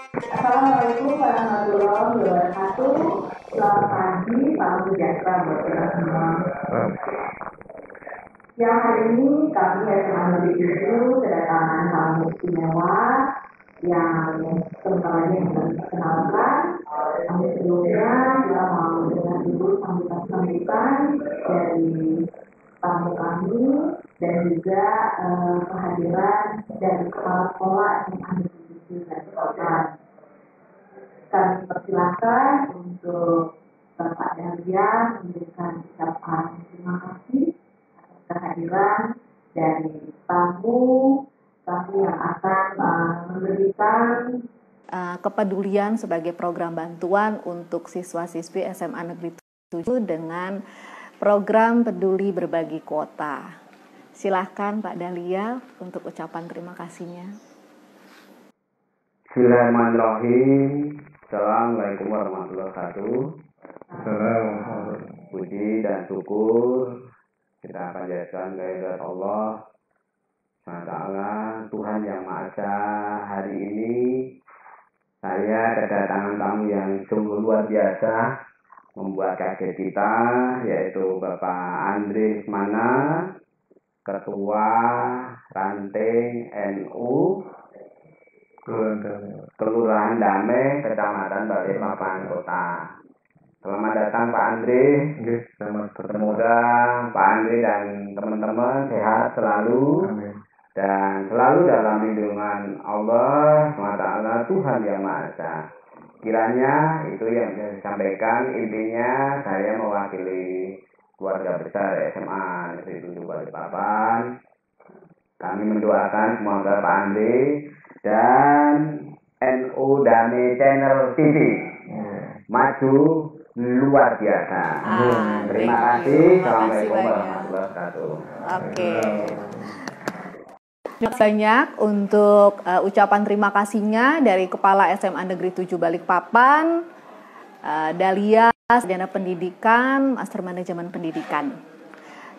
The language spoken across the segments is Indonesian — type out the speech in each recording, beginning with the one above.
Assalamualaikum warahmatullahi wabarakatuh. Selamat pagi, salam sejahtera buat kita semua. Ya, hari ini kami SMA Negeri 7 kedatangan tamu istimewa yang sebentar lagi akan diperkenalkan. Kami sebelumnya kita mau dengan dulu sambutan dari tamu kami dan juga kehadiran dari kepala sekolah SMA Negeri 7 dan Kota. Kami persilakan untuk Bapak Dahlia memberikan ucapan terima kasih atas kehadiran dari tamu yang akan memberikan kepedulian sebagai program bantuan untuk siswa-siswi SMA Negeri 7 dengan program Peduli Berbagi Kuota. Silahkan Pak Dahlia untuk ucapan terima kasihnya. Bismillahirrahmanirrahim. Assalamualaikum warahmatullahi wabarakatuh. Puji dan syukur kita panjatkan kehadirat Allah SWT, Tuhan Yang Maha Esa. Hari ini saya kedatangan tamu yang sungguh luar biasa, membuat kaget kita, yaitu Bapak Andre Lesmana, Ketua Ranting NU Kelurahan Damai, Kecamatan Balikpapan Kota. Selamat datang Pak Andre. Semoga Pak Andre dan teman-teman sehat selalu. Amin. Dan selalu dalam lindungan Allah SWT, Tuhan Yang Maha Esa. Kiranya itu yang saya sampaikan. Intinya saya mewakili keluarga besar SMA Negeri 7 Balikpapan. Kami mendoakan semoga Pak Andre dan NU Damai Channel TV maju luar biasa. Terima kasih. Assalamualaikum warahmatullahi wabarakatuh. Oke. Banyak untuk ucapan terima kasihnya dari Kepala SMA Negeri 7 Balikpapan, Dahlia, Sarjana Pendidikan, Master Manajemen Pendidikan.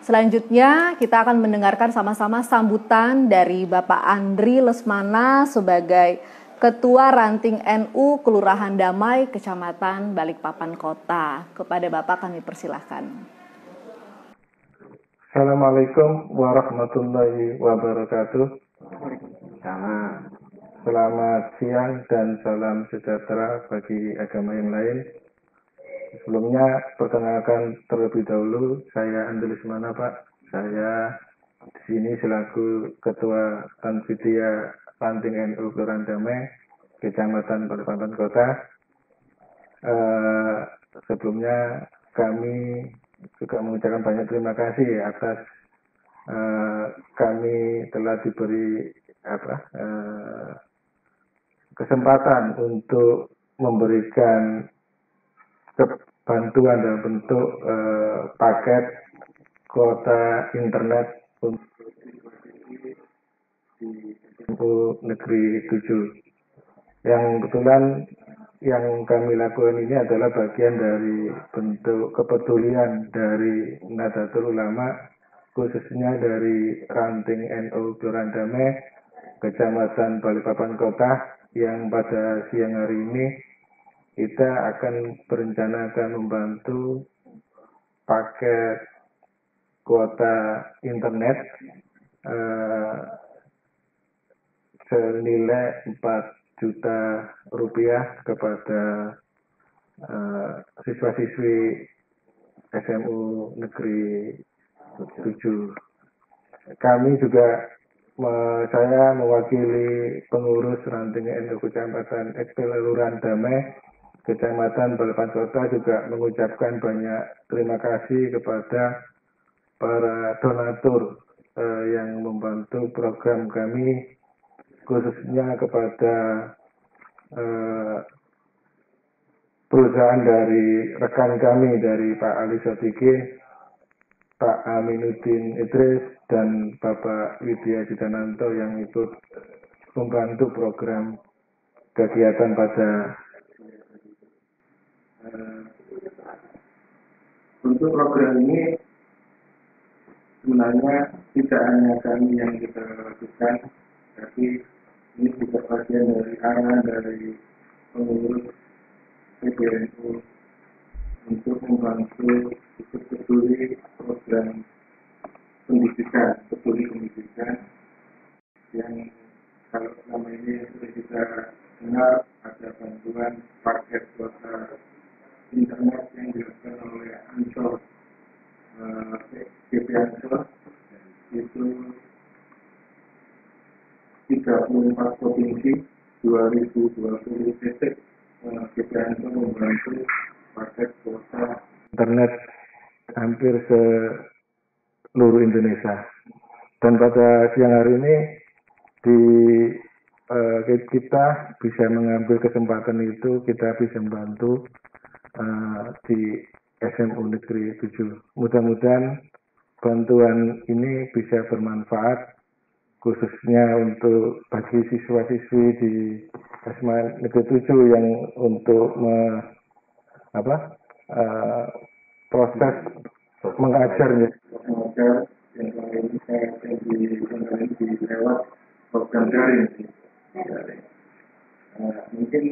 Selanjutnya kita akan mendengarkan sama-sama sambutan dari Bapak Andri Lesmana sebagai Ketua Ranting NU Kelurahan Damai, Kecamatan Balikpapan Kota. Kepada Bapak kami persilahkan. Assalamualaikum warahmatullahi wabarakatuh. Selamat siang dan salam sejahtera bagi agama yang lain. Sebelumnya perkenalkan terlebih dahulu, saya Andri Lesmana Pak. Saya di sini selaku Ketua Tanfidia Ranting NU Kelurahan Damai, Kecamatan Balikpapan Kota. Sebelumnya kami juga mengucapkan banyak terima kasih atas kami telah diberi kesempatan untuk memberikan bantuan dalam bentuk paket kuota internet untuk Negeri 7. Yang kebetulan yang kami lakukan ini adalah bagian dari bentuk kepedulian dari Nahdlatul Ulama, khususnya dari Ranting NU Kelurahan Damai, Kecamatan Balikpapan Kota, yang pada siang hari ini kita akan berencana membantu paket kuota internet senilai 4 juta rupiah kepada siswa-siswi SMU Negeri 7. Kami juga, saya mewakili pengurus Ranting NU Kecamatan Kelurahan Damai, Kecamatan Balikpapan Kota, juga mengucapkan banyak terima kasih kepada para donatur yang membantu program kami, khususnya kepada perusahaan dari rekan kami dari Pak Ali Sadikin, Pak Aminuddin Idris, dan Bapak Widya Jidananto yang ikut membantu program kegiatan pada untuk program ini. Sebenarnya tidak hanya kami yang kita lakukan, tapi ini juga bagian dari arahan dari pengurus PBNU untuk membantu ikut peduli program peduli pendidikan yang kalau selama ini sudah kita dengar ada bantuan paket kuota internet yang dilakukan oleh Ansor, GP Ansor itu 34 provinsi 2020 titik GP Ansor membantu paket kuota internet hampir seluruh Indonesia. Dan pada siang hari ini kita bisa mengambil kesempatan itu, kita bisa membantu di SMU Negeri 7. Mudah-mudahan bantuan ini bisa bermanfaat khususnya untuk bagi siswa-siswi di SMA Negeri 7 yang untuk proses mengajar yang selama ini saya di lewat program daring. Mungkin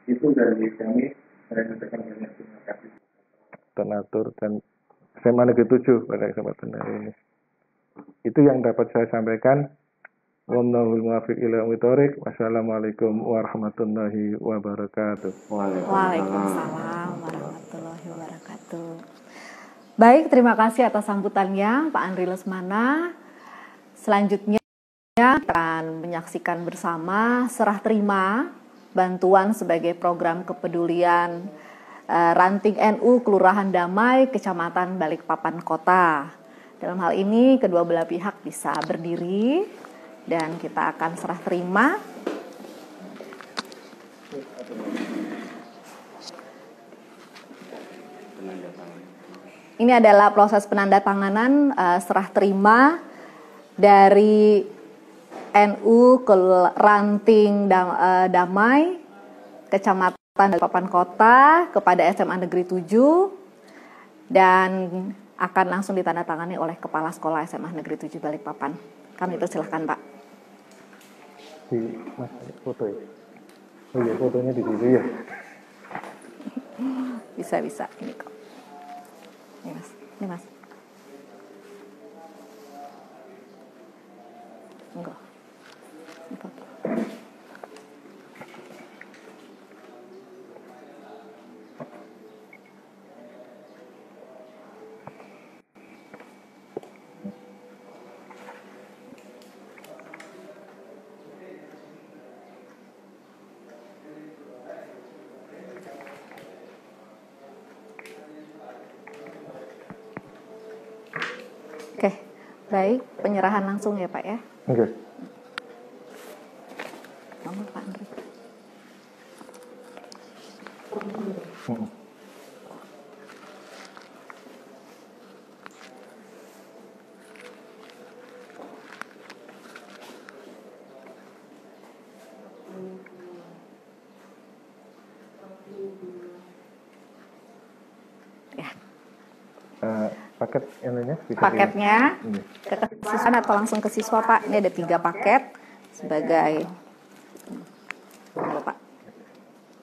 itu dari kami. Saya sampaikan banyak terima kasih. Donatur dan SMA Negeri 7 pada kesempatan hari ini. Itu yang dapat saya sampaikan. Wallahul muwaffiq ila aqwamit. Wassalamualaikum warahmatullahi wabarakatuh. Waalaikumsalam warahmatullahi wabarakatuh. Baik, terima kasih atas sambutannya Pak Andri Lesmana. Selanjutnya kita akan menyaksikan bersama serah terima bantuan sebagai program kepedulian Ranting NU Kelurahan Damai, Kecamatan Balikpapan Kota. Dalam hal ini kedua belah pihak bisa berdiri dan kita akan serah terima. Ini adalah proses penandatanganan serah terima dari NU Ranting Damai, Kecamatan Balikpapan Kota kepada SMA Negeri 7 dan akan langsung ditandatangani oleh Kepala Sekolah SMA Negeri 7 Balikpapan. Kami persilahkan Pak. Di Mas foto ya? Oh iya, fotonya di situ ya? Bisa ini kok. Ini mas. Enggak. Ini foto. Oke, baik. Penyerahan langsung ya Pak ya? Oke. Nomor Pak Andri. Paket ininya? Paketnya ke kesiswaan atau langsung ke siswa Pak? Ini ada 3 paket sebagai Pak.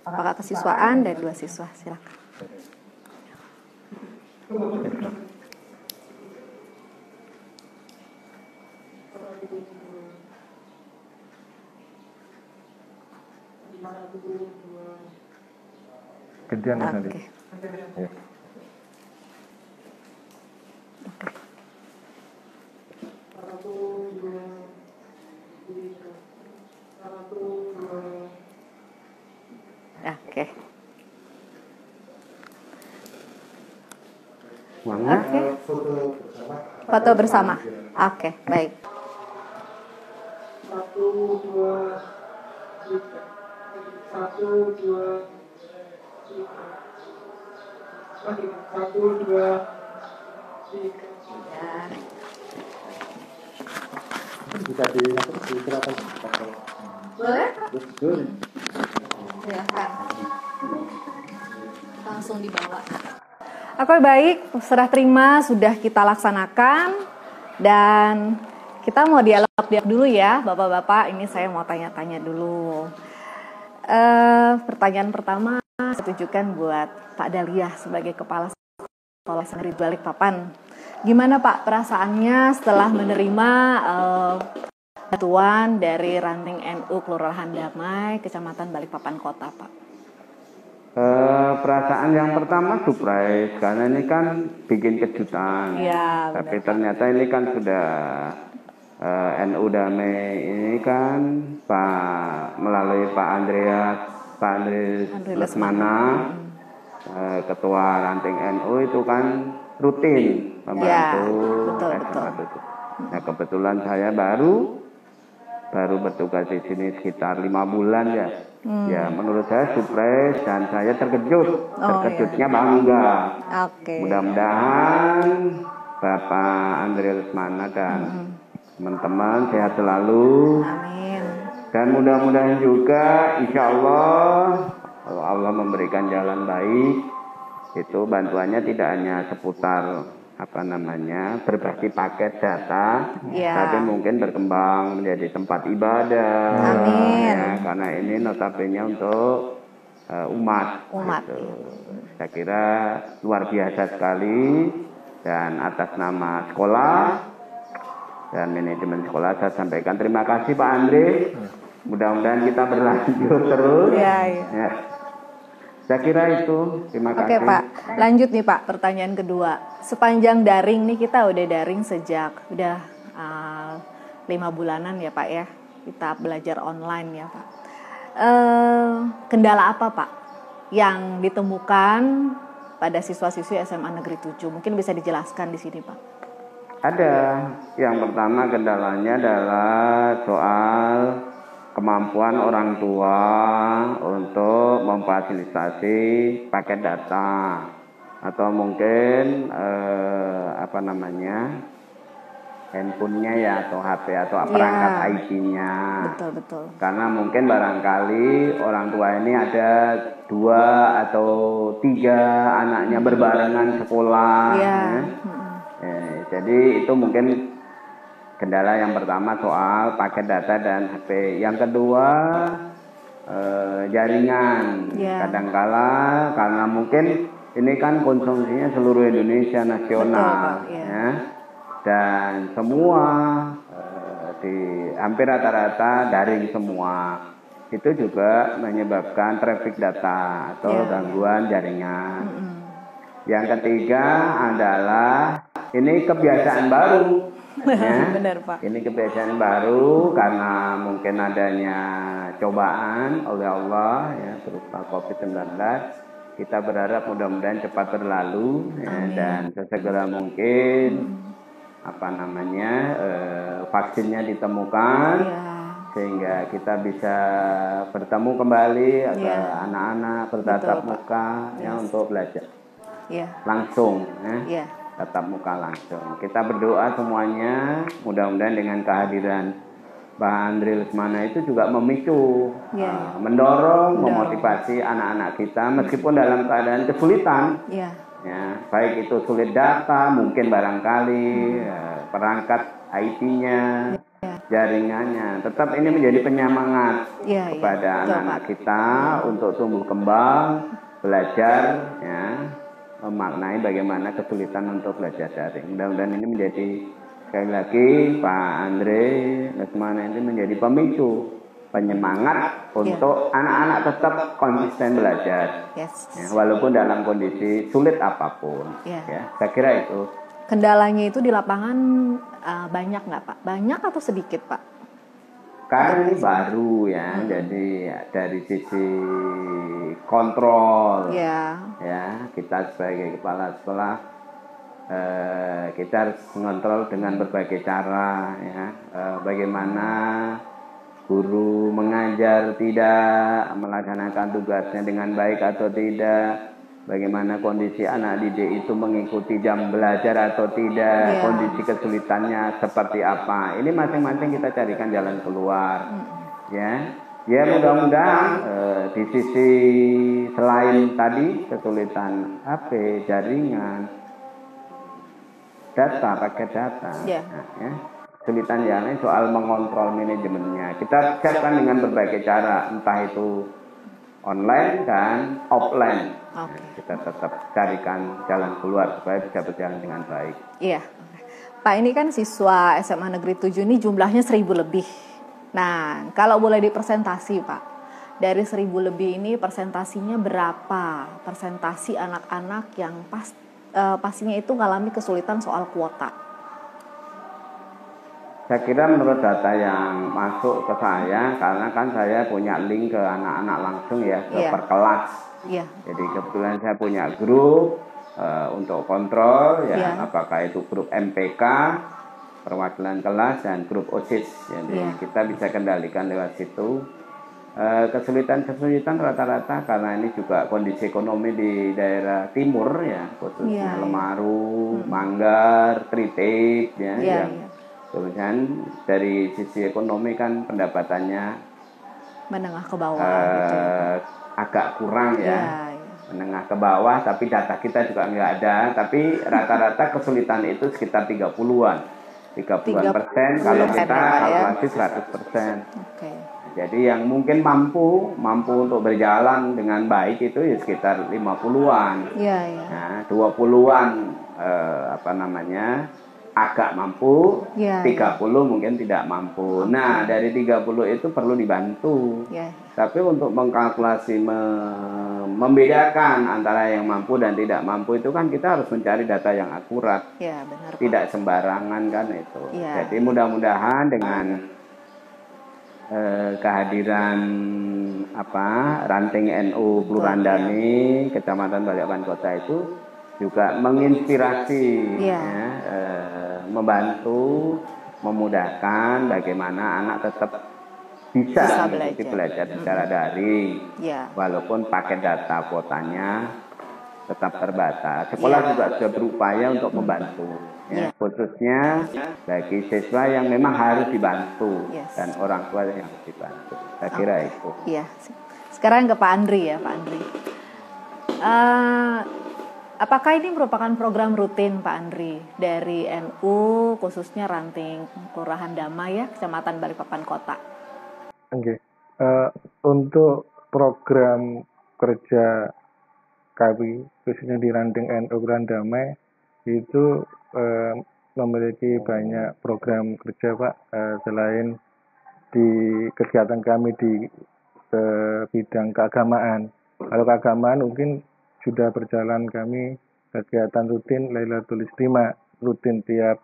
Apakah kesiswaan dan 2 siswa? Silakan. Gantian Mas Andi. Oke. Ya. Oke. Oke. Foto bersama. Oke, baik. 1, 2, 3. 1, 2, 3. 1, 2, 3. Ya. Bisa disilakan. Boleh? Betul. Silakan. Langsung dibawa. Oke, baik. Serah terima sudah kita laksanakan dan kita mau dialog dulu ya, Bapak-bapak. Ini saya mau tanya-tanya dulu. Pertanyaan pertama saya tujukan buat Pak Dahlia sebagai Kepala Sekolah Negeri Balikpapan. Gimana Pak perasaannya setelah menerima bantuan dari Ranting NU Kelurahan Damai, Kecamatan Balikpapan Kota, Pak? Perasaan yang pertama surprise, karena ini kan bikin kejutan. Ya, tapi ternyata ini kan sudah NU Damai ini kan melalui Pak Andri Lesmana, Ketua Ranting NU itu kan rutin membantu SMA itu. Nah kebetulan saya baru bertugas di sini sekitar 5 bulan ya. Ya menurut saya surprise dan saya terkejut. Terkejutnya bangga. Mudah-mudahan Bapak Andri Lesmana dan teman-teman sehat selalu. Amin. Dan mudah-mudahan juga insya Allah kalau Allah memberikan jalan baik, itu bantuannya tidak hanya seputar berbagi paket data, tapi mungkin berkembang menjadi tempat ibadah. Amin. Ya, karena ini notabene untuk umat. Gitu. Saya kira luar biasa sekali, dan atas nama sekolah dan manajemen sekolah saya sampaikan terima kasih Pak Andre. Mudah-mudahan kita berlanjut terus. Ya. Saya kira itu. Terima kasih. Oke Pak, lanjut nih Pak, pertanyaan kedua. Sepanjang daring nih, kita udah daring sejak udah 5 bulanan ya Pak ya. Kita belajar online ya Pak. Kendala apa Pak yang ditemukan pada siswa-siswi SMA Negeri 7? Mungkin bisa dijelaskan di sini Pak. Ada. Yang pertama kendalanya adalah soal kemampuan orang tua untuk memfasilitasi paket data atau mungkin handphonenya ya, atau HP atau perangkat IT-nya. Betul. Karena mungkin barangkali orang tua ini ada 2 atau 3 anaknya berbarengan sekolah. Jadi itu mungkin kendala yang pertama soal paket data dan HP. Yang kedua jaringan. Kadangkala karena mungkin ini kan konsumsinya seluruh Indonesia nasional. Dan semua hampir rata-rata daring semua. Itu juga menyebabkan traffic data atau gangguan jaringan. Yang ketiga adalah ini kebiasaan baru. Benar Pak. Ini kebiasaan baru karena mungkin adanya cobaan oleh Allah ya, berupa COVID-19. Kita berharap mudah-mudahan cepat berlalu dan sesegera mungkin vaksinnya ditemukan sehingga kita bisa bertemu kembali agar anak-anak bertatap muka untuk belajar langsung tatap muka langsung. Kita berdoa semuanya mudah-mudahan dengan kehadiran Pak Andri Lesmana itu juga memicu, mendorong, memotivasi anak-anak kita meskipun dalam keadaan kesulitan. Ya, baik itu sulit data, mungkin barangkali perangkat IT-nya, jaringannya. Tetap ini menjadi penyemangat kepada anak-anak kita untuk tumbuh kembang, belajar, memaknai bagaimana kesulitan untuk belajar daring. Mudah-mudahan ini menjadi sekali lagi Pak Andre Lesmana ini menjadi pemicu, penyemangat untuk anak-anak tetap konsisten belajar, walaupun dalam kondisi sulit apapun. Saya kira itu. Kendalanya itu di lapangan banyak nggak Pak? Banyak atau sedikit Pak? Karena ini baru jadi dari sisi kontrol, kita sebagai kepala sekolah kita harus mengontrol dengan berbagai cara, bagaimana guru mengajar tidak melaksanakan tugasnya dengan baik atau tidak, bagaimana kondisi anak didik itu mengikuti jam belajar atau tidak, kondisi kesulitannya seperti apa. Ini masing-masing kita carikan jalan keluar. Ya mudah-mudahan di sisi selain tadi kesulitan HP, jaringan, data, paket data, kesulitan yang lain soal mengontrol manajemennya. Kita siapkan dengan berbagai cara, entah itu online dan offline. Oke. Kita tetap carikan jalan keluar supaya bisa berjalan dengan baik. Iya. Pak, ini kan siswa SMA Negeri 7 ini jumlahnya 1.000 lebih. Nah, kalau boleh dipresentasi Pak, dari 1.000 lebih ini persentasinya berapa? Persentasi anak-anak yang pastinya itu mengalami kesulitan soal kuota. Saya kira menurut data yang masuk ke saya, karena kan saya punya link ke anak-anak langsung ya, ke Iya. per kelas. Iya. Jadi kebetulan saya punya grup untuk kontrol ya, Iya. apakah itu grup MPK, perwakilan kelas, dan grup OSIS. Jadi Iya. kita bisa kendalikan lewat situ. Kesulitan rata-rata karena ini juga kondisi ekonomi di daerah timur ya, khususnya Iya, iya. Lemaru, Manggar, Tritip ya, Iya, yang iya. kemudian dari sisi ekonomi kan pendapatannya Menengah ke bawah gitu ya, Pak. agak kurang ya. Iya, iya. Menengah ke bawah, tapi data kita juga nggak ada. Tapi rata-rata kesulitan itu sekitar 30-an. 30% kalau 30% kita ya, Pak, ya. kalkulasi 100%. Oke. Jadi yang mungkin mampu untuk berjalan dengan baik itu ya sekitar 50-an. Iya, iya. Nah, 20-an agak mampu, Iya, 30 mungkin tidak mampu. Nah, dari 30 itu perlu dibantu. Iya. Tapi untuk mengkalkulasi, membedakan antara yang mampu dan tidak mampu itu kan kita harus mencari data yang akurat. Iya, benar, Pak. Tidak sembarangan kan itu. Iya. Jadi mudah-mudahan dengan kehadiran ranting NU Plurandani Kecamatan Balikpapan Kota itu juga menginspirasi Iya. ya, membantu, memudahkan bagaimana anak tetap bisa mengikuti belajar secara daring. Iya. Walaupun paket data kuotanya tetap terbatas. Sekolah juga sudah berupaya untuk membantu. Ya, khususnya bagi siswa yang memang harus dibantu dan orang tua yang harus dibantu. Saya kira itu. Iya. Sekarang ke Pak Andri ya, Pak Andri. Apakah ini merupakan program rutin Pak Andri dari NU khususnya Ranting Kelurahan Damai ya, Kecamatan Balikpapan Kota? Oke. Untuk program kerja kami khususnya di Ranting NU Kelurahan Damai itu memiliki banyak program kerja Pak, selain di kegiatan kami di bidang keagamaan. Kalau keagamaan mungkin sudah berjalan kami kegiatan rutin Lailatul Istimewa rutin tiap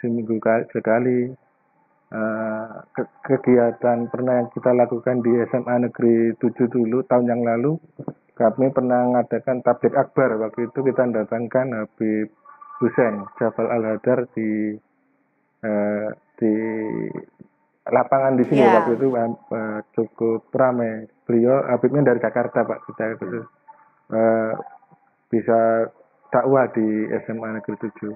seminggu sekali. Kegiatan pernah yang kita lakukan di SMA Negeri 7 dulu tahun yang lalu, kami pernah mengadakan tablik akbar. Waktu itu kita datangkan Habib Husain Jabal Al-Hadar di lapangan di sini. Waktu itu cukup ramai. Beliau Habibnya dari Jakarta Pak, kita itu bisa dakwah di SMA Negeri 7.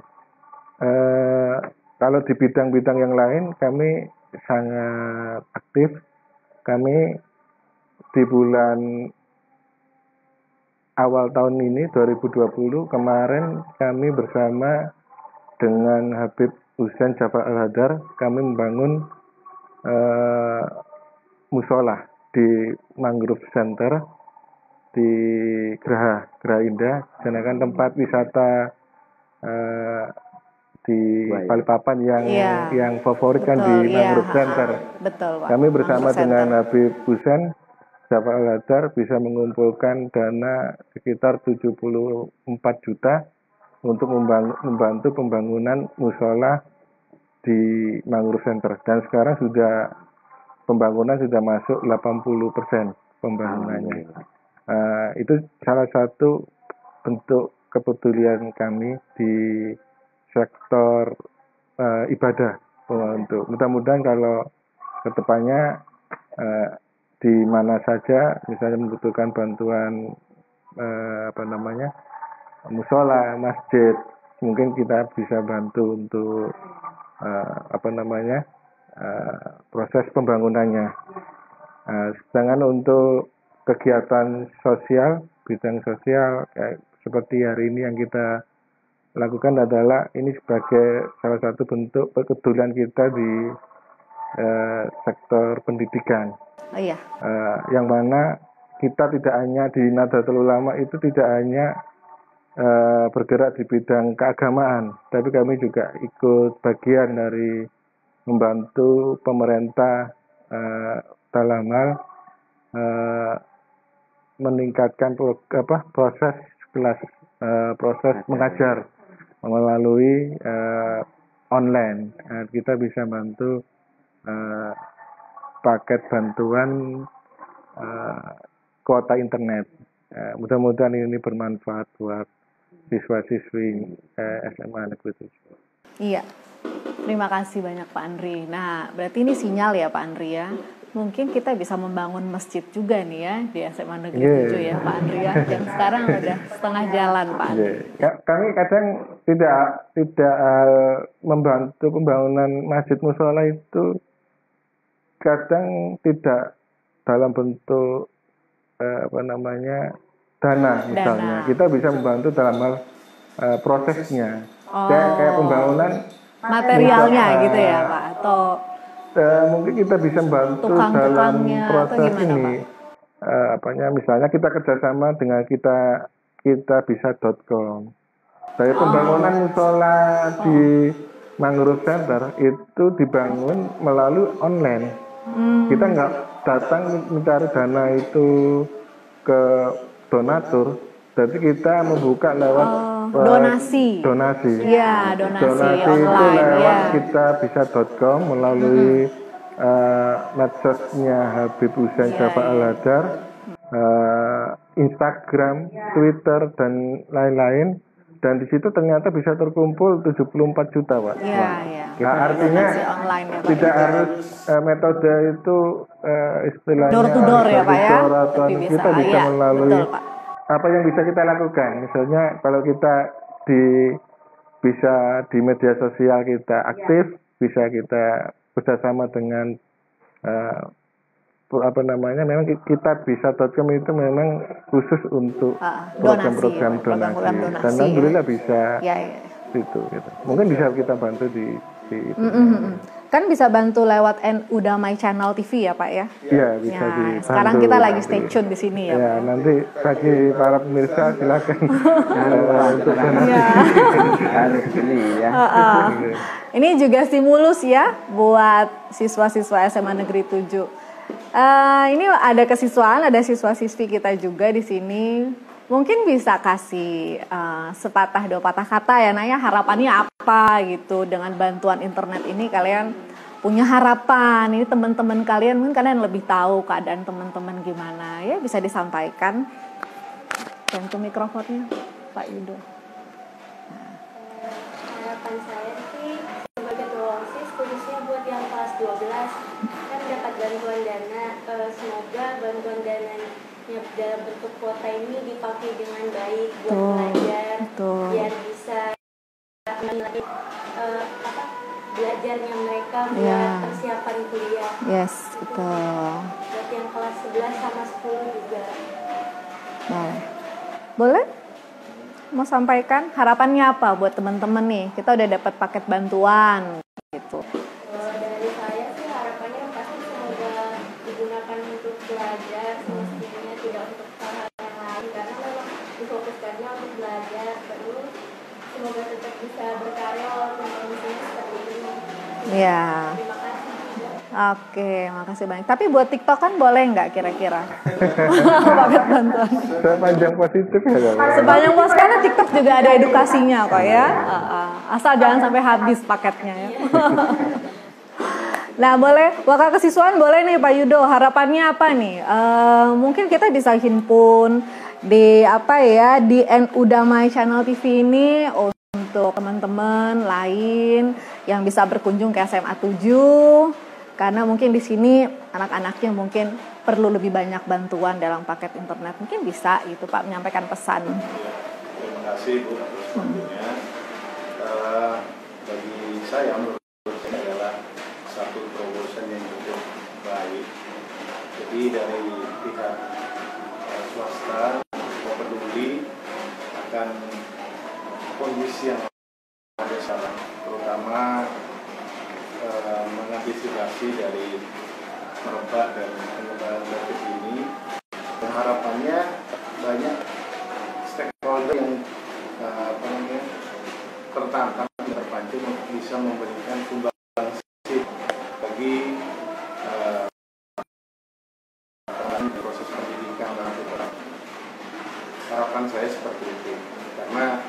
Kalau di bidang-bidang yang lain kami sangat aktif. Kami di bulan awal tahun ini 2020 kemarin kami bersama dengan Habib Husain Jabal Al-Hadar kami membangun musola di Mangrove Center di Geraha Indah, sedangkan tempat wisata di Balikpapan yang favorit kan di Mangrove Center. Betul, Pak. Kami bersama dengan Habib Husain Jabal Al-Hadar bisa mengumpulkan dana sekitar 74 juta untuk membantu pembangunan musola di Mangrove Center. Dan sekarang pembangunan sudah masuk 80% pembangunannya. Itu salah satu bentuk kepedulian kami di sektor ibadah. Untuk mudah-mudahan kalau kedepannya di mana saja misalnya membutuhkan bantuan musola, masjid, mungkin kita bisa bantu untuk proses pembangunannya. Sedangkan untuk kegiatan sosial, bidang sosial seperti hari ini yang kita lakukan adalah ini sebagai salah satu bentuk kepedulian kita di sektor pendidikan. Oh iya. Yang mana kita tidak hanya di Nahdlatul Ulama itu tidak hanya bergerak di bidang keagamaan, tapi kami juga ikut bagian dari membantu pemerintah dalam hal meningkatkan proses mengajar melalui online. Kita bisa bantu paket bantuan kuota internet. Mudah-mudahan ini bermanfaat buat siswa-siswi SMA Negeri 7. Iya, terima kasih banyak Pak Andri. Nah, berarti ini sinyal ya Pak Andri ya. Mungkin kita bisa membangun masjid juga nih ya di SMA Negeri 7 ya Pak Andri ya. Yang sekarang udah setengah jalan Pak Andri. Kami kadang tidak membantu pembangunan masjid mushola itu kadang tidak dalam bentuk dana misalnya. Kita bisa membantu dalam hal prosesnya. Kayak pembangunan materialnya gitu ya Pak, atau mungkin kita bisa membantu dalam proses ini. Misalnya kita kerjasama dengan kita bisa.com. Dari pembangunan musola di Mangrove Center itu dibangun melalui online. Kita nggak datang mencari dana itu ke donatur, jadi kita membuka lewat donasi. Iya, donasi itu online, lewat ya. kita bisa.com melalui medsosnya Habib Hussein Jafar Al-Hadar, Instagram, Twitter dan lain-lain. Dan di situ ternyata bisa terkumpul 74 juta, Pak. Iya. Artinya online, ya, Pak, tidak harus metode itu istilahnya door to door ya Pak ya. Atau kita bisa melalui betul, Pak. apa yang bisa kita lakukan. Misalnya kalau kita bisa di media sosial kita aktif, bisa kita bersama dengan memang kita bisa.com itu memang khusus untuk program-program donasi. Dan alhamdulillah bisa itu gitu. Mungkin bisa kita bantu di itu. Kan bisa bantu lewat NU Damai Channel TV ya Pak ya? Iya, bisa dibantu. Sekarang kita lagi stay tune di sini ya. Ya, nanti bagi para pemirsa silakan untuk Ini juga stimulus ya buat siswa-siswa SMA Negeri 7. Ini ada kesiswaan, ada siswa-siswi kita juga di sini. Mungkin bisa kasih sepatah dua patah kata ya, Naya, harapannya apa gitu dengan bantuan internet ini. Kalian punya harapan, ini teman-teman kalian mungkin kalian lebih tahu keadaan teman-teman gimana ya, bisa disampaikan. Bantu mikrofonnya Pak Yudo. Harapan saya sih sebagai ketua OSIS khususnya buat yang kelas 12 kan dapat bantuan dana, semoga bantuan dananya dalam bentuk kuota ini dipakai dengan baik buat belajar, biar bisa menilai belajarnya mereka buat persiapan kuliah. Yes, betul. Buat yang kelas 11 sama 10 juga. Boleh? Mau sampaikan harapannya apa buat teman-teman nih? Kita udah dapat paket bantuan gitu. Dari saya sih harapannya pasti semoga digunakan untuk belajar, semestinya tidak untuk hal yang lain, karena memang difokuskannya untuk belajar. Terus semoga tetap bisa berkarya walaupun kondisinya seperti ini. Iya. Terima kasih. Oke, makasih banyak. Tapi buat TikTok kan boleh nggak kira-kira? Paket bantuan. Sepanjang positif ya Kak? Sepanjang positif, karena TikTok juga ada edukasinya kok ya. Asal jangan sampai habis paketnya ya. Nah, boleh wakil kesiswaan boleh nih Pak Yudo, harapannya apa nih? Mungkin kita bisa himpun di di NU Damai Channel TV ini untuk teman-teman lain yang bisa berkunjung ke SMA 7. Karena mungkin di sini anak-anaknya mungkin perlu lebih banyak bantuan dalam paket internet. Mungkin bisa gitu Pak menyampaikan pesan. Terima kasih Bu atas waktunya. Bagi saya menurut saya adalah satu terobosan yang cukup baik. Jadi dari pihak swasta peduli akan kondisi yang ada sekarang, terutama mengantisipasi antisipasi dari merebak dan penyebaran COVID ini. Dan harapannya banyak stakeholder yang tertantang dan terpancing untuk bisa memberikan sumbangsi bagi proses pendidikan dan harapan saya seperti itu, karena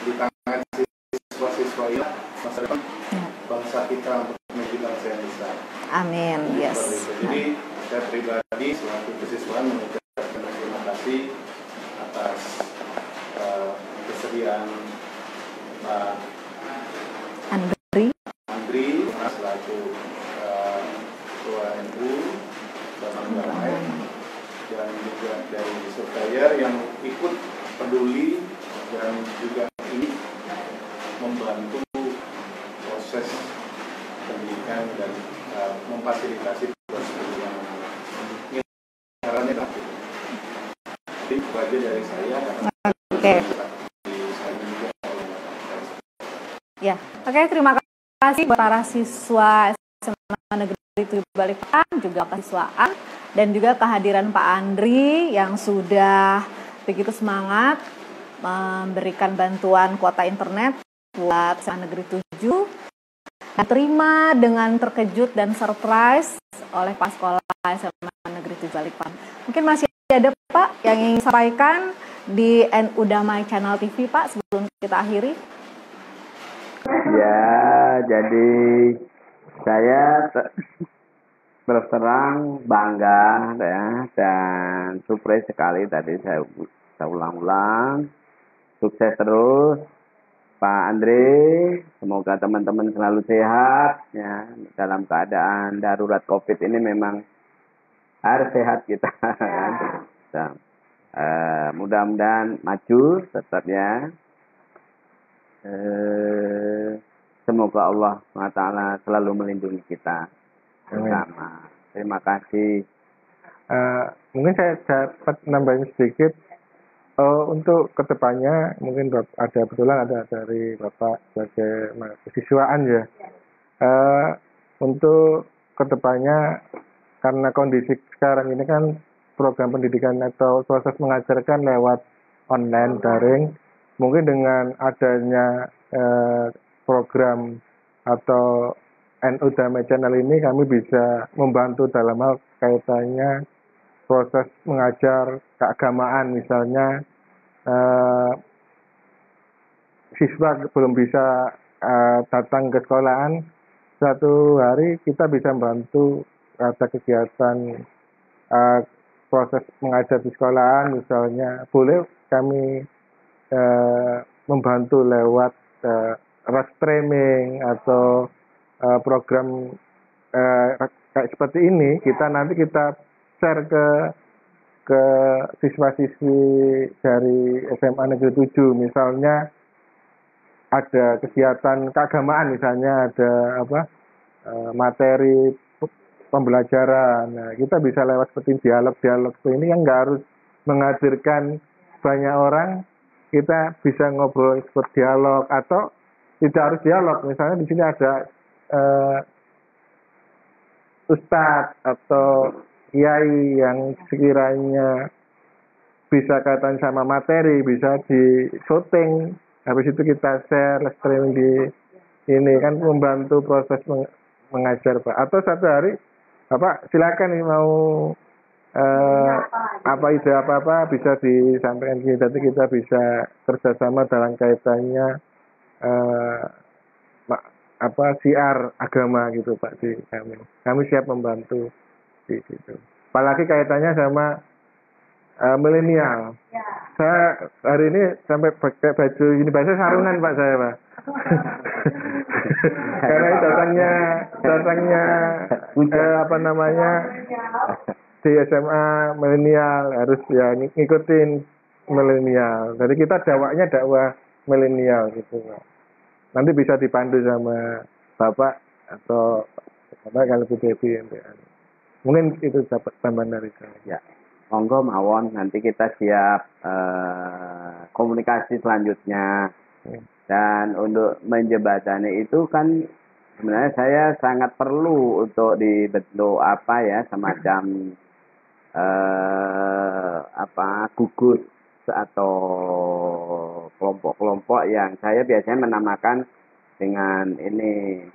di tangan siswa-siswa ini masa depan bangsa kita untuk menuju bangsa yang besar. Amin. Yes. Jadi saya pribadi selaku kesiswaan mengucapkan terima kasih atas kesediaan Pak Andri selaku Ketua NU Bapak Damai, dan juga dari surveyor yang ikut peduli dan juga ini membantu proses pendidikan dan memfasilitasi proses pendidikan. Ini caranya tapi itu aja dari saya. Oke. Ya, oke, terima kasih buat para siswa SMA Negeri 7 Balikpapan, juga kesiswaan, dan juga kehadiran Pak Andri yang sudah begitu semangat memberikan bantuan kuota internet buat SMA Negeri 7. Dan terima dengan terkejut dan surprise oleh Pak Sekolah SMA Negeri 7 Balikpapan. Mungkin masih ada Pak yang ingin sampaikan di NU Damai Channel TV, Pak, sebelum kita akhiri. Ya, jadi saya terus terang bangga ya, dan surprise sekali tadi saya ulang-ulang. Sukses terus Pak Andre, semoga teman-teman selalu sehat ya, dalam keadaan darurat COVID ini memang harus sehat kita. Nah, mudah-mudahan maju tetap ya. Semoga Allah SWT selalu melindungi kita bersama. Terima kasih. Mungkin saya dapat nambahin sedikit untuk kedepannya, mungkin kebetulan ada dari Bapak sebagai mahasiswaan ya. Untuk kedepannya, karena kondisi sekarang ini kan program pendidikan atau proses mengajarkan lewat online daring. Mungkin dengan adanya program atau NU Damai Channel ini, kami bisa membantu dalam hal kaitannya proses mengajar keagamaan. Misalnya siswa belum bisa datang ke sekolahan, satu hari kita bisa membantu ada kegiatan proses mengajar di sekolahan. Misalnya boleh kami membantu lewat streaming atau program kayak seperti ini. Nanti kita share ke siswa-siswi dari SMA Negeri 7. Misalnya ada kegiatan keagamaan, misalnya ada materi pembelajaran. Nah, kita bisa lewat seperti dialog-dialog ini yang nggak harus menghadirkan banyak orang. Kita bisa ngobrol seperti dialog, atau tidak harus dialog. Misalnya di sini ada ustadz atau kiai yang sekiranya bisa kaitan sama materi, bisa di shooting, habis itu kita share streaming di ini, kan membantu proses mengajar Pak. Atau satu hari Bapak silakan mau ide apa bisa disampaikan sini, nanti kita bisa kerjasama dalam kaitannya siar agama gitu Pak di kami. Kami siap membantu di situ. Apalagi kaitannya sama milenial. Saya hari ini sampai pakai baju ini, bahasa sarungan Pak saya Pak. Karena datangnya di SMA milenial, harus ya ngikutin milenial. Jadi kita dakwah milenial gitu. Nanti bisa dipandu sama Bapak atau Bapak kalau Bu Devi. Mungkin itu dapat tambahan dari saya. Ya, monggo mawon, nanti kita siap komunikasi selanjutnya. Dan untuk menjembatani itu kan Sebenarnya saya sangat perlu untuk dibentuk apa ya, semacam gugus atau kelompok-kelompok yang saya biasanya menamakan dengan ini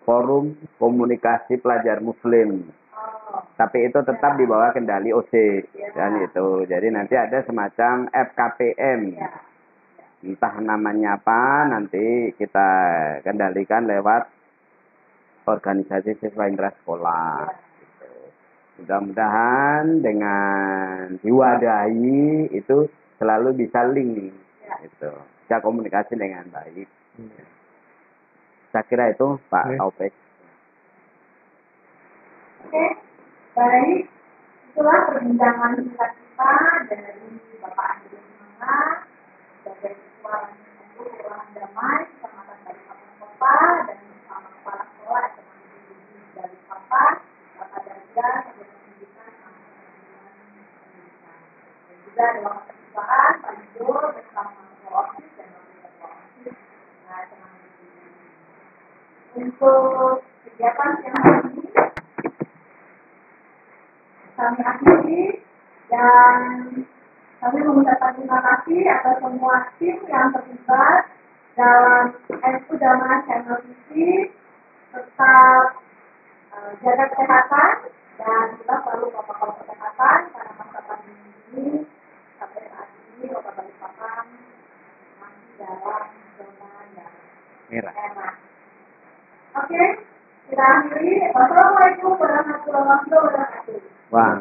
Forum Komunikasi Pelajar Muslim. Tapi itu tetap di bawah kendali OC dan itu. Jadi nanti ada semacam FKPM. Entah namanya apa, nanti kita kendalikan lewat organisasi siswa intrasekolah. Mudah-mudahan dengan diwadahi itu selalu bisa link, gitu. Bisa komunikasi dengan baik. Saya kira itu Pak Taufik. Oke, baik. Itulah perbincangan kita dari Bapak Andri Semangat, sebagai Ketua Kelurahan Damai, Kecamatan Balikpapan Kota, dan bersama Kepala Sekolah SMA Balikpapan, Bapak Dalia, Sebagai Pendidikan, dan juga ada Bapak Ketuaan, Pak Ijo, bersama Ketua OSIS dan Wakil Ketua OSIS. Nah, untuk kegiatan siang hari ini, kami akhiri dan kami mengucapkan terima kasih atas semua tim yang terlibat dalam NU Damai Channel TV. Tetap jaga kesehatan dan kita selalu protokol kesehatan karena masa pandemi ini sampai saat ini Kota Balikpapan masih dalam zona yang merah. Oke, kita akhiri. Wassalamualaikum warahmatullahi wabarakatuh. Wah.